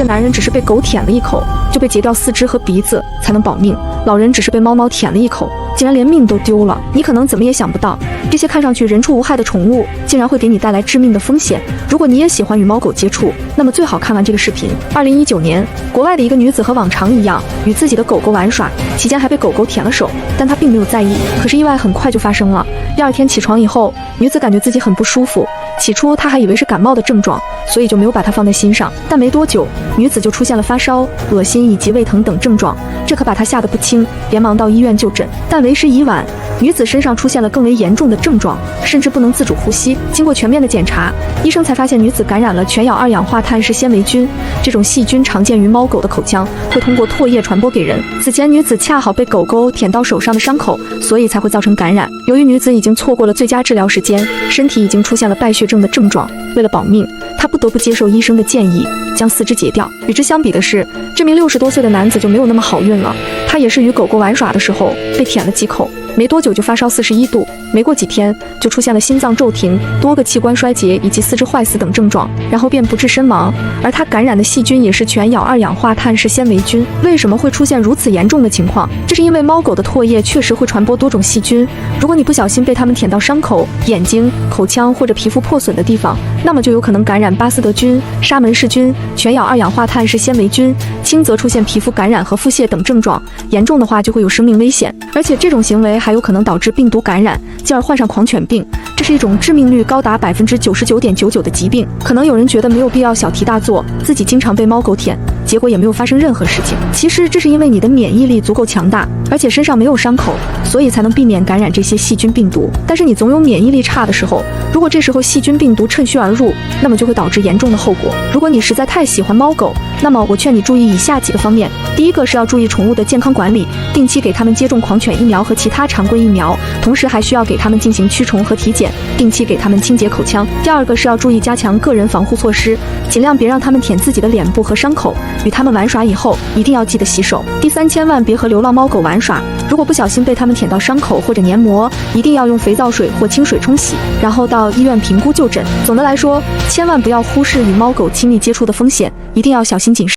男人只是被狗舔了一口，就被截掉四肢和鼻子才能保命；老人只是被猫猫舔了一口，竟然连命都丢了。你可能怎么也想不到，这些看上去人畜无害的宠物，竟然会给你带来致命的风险。如果你也喜欢与猫狗接触，那么最好看完这个视频。2019年，国外的一个女子和往常一样，与自己的狗狗玩耍，期间还被狗狗舔了手，但她并没有在意。可是意外很快就发生了。第二天起床以后，女子感觉自己很不舒服，起初她还以为是感冒的症状，所以就没有把它放在心上。但没多久，女子就出现了发烧、恶心以及胃疼等症状，这可把她吓得不轻，连忙到医院就诊。但为时已晚，女子身上出现了更为严重的症状，甚至不能自主呼吸。经过全面的检查，医生才发现女子感染了全咬二氧化碳氏纤维菌，这种细菌常见于猫狗的口腔，会通过唾液传播给人。此前女子恰好被狗狗舔到手上的伤口，所以才会造成感染。由于女子已经错过了最佳治疗时间，身体已经出现了败血症的症状，为了保命，她不得不接受医生的建议，将四肢截掉。与之相比的是，这名60多岁的男子就没有那么好运了，他也是与狗狗玩耍的时候被舔了几口，没多久就发烧41度，没过几天就出现了心脏骤停、多个器官衰竭以及四肢坏死等症状，然后便不治身亡。而他感染的细菌也是全咬二氧化碳氏纤维菌。为什么会出现如此严重的情况？这是因为猫狗的唾液确实会传播多种细菌，如果你不小心被它们舔到伤口、眼睛、口腔或者皮肤破损的地方，那么就有可能感染巴斯德菌、沙门氏菌、全咬二氧化碳氏纤维菌，轻则出现皮肤感染和腹泻等症状，严重的话就会有生命危险。而且这种行为还有可能导致病毒感染，进而患上狂犬病，这是一种致命率高达99.99%的疾病。可能有人觉得没有必要小题大做，自己经常被猫狗舔，结果也没有发生任何事情。其实这是因为你的免疫力足够强大，而且身上没有伤口，所以才能避免感染这些细菌病毒。但是你总有免疫力差的时候，如果这时候细菌病毒趁虚而入，那么就会导致严重的后果。如果你实在太喜欢猫狗，那么我劝你注意以下几个方面。第一个是要注意宠物的健康管理，定期给它们接种狂犬疫苗和其他常规疫苗，同时还需要给它们进行驱虫和体检，定期给它们清洁口腔。第二个是要注意加强个人防护措施，尽量别让它们舔自己的脸部和伤口，与它们玩耍以后一定要记得洗手。第三，千万别和流浪猫狗玩耍，如果不小心被它们舔到伤口或者黏膜，一定要用肥皂水或清水冲洗，然后到医院评估就诊。总的来说，千万不要忽视与猫狗亲密接触的风险，一定要小心谨慎。